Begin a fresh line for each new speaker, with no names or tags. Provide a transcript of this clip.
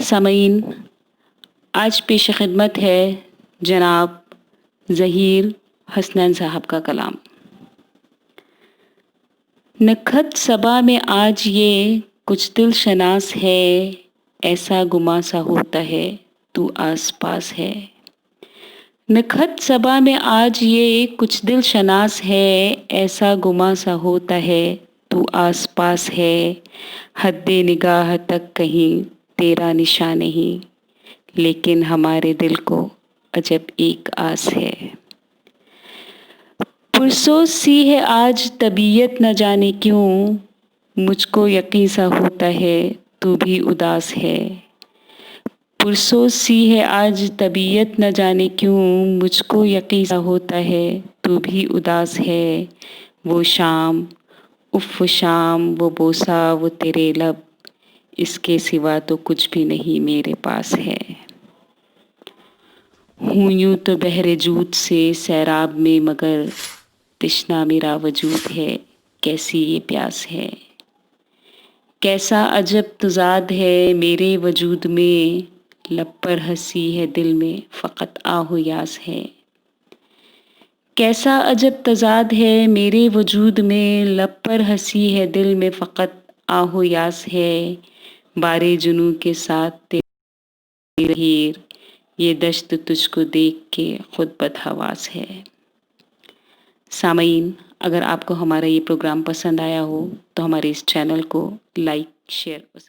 سامعین، آج پیش خدمت ہے جناب ظہیر حسنین صاحب کا کلام۔ نکھت صبا میں آج یہ کچھ دل شناس ہے، ایسا گما سا ہوتا ہے تو آس پاس ہے۔ نکھت صبا میں آج یہ کچھ دل شناس ہے، ایسا گما سا ہوتا ہے تو آس پاس ہے۔ حد نگاہ تک کہیں تیرا نشان نہیں، لیکن ہمارے دل کو عجب ایک آس ہے۔ پرسوز سی ہے آج طبیعت نہ جانے کیوں، مجھ کو یقین سا ہوتا ہے تو بھی اداس ہے۔ پرسوز سی ہے آج طبیعت نہ جانے کیوں، مجھ کو یقین سا ہوتا ہے تو بھی اداس ہے۔ وہ شام، اف شام، وہ بوسہ، وہ تیرے لب، اس کے سوا تو کچھ بھی نہیں میرے پاس ہے۔ ہوں یوں تو بحر جود سے سیراب میں، مگر تشنا میرا وجود ہے، کیسی یہ پیاس ہے۔ کیسا عجب تضاد ہے میرے وجود میں، لب پر ہنسی ہے دل میں فقط آہ و یاس ہے۔ کیسا عجب تضاد ہے میرے وجود میں، لب پر ہنسی ہے دل میں فقط آہ و یاس ہے۔ بارے جنوں کے ساتھ تیرے رہیر، یہ دشت تجھ کو دیکھ کے خود بدحواس ہے۔ سامعین، اگر آپ کو ہمارا یہ پروگرام پسند آیا ہو تو ہمارے اس چینل کو لائک، شیئر اور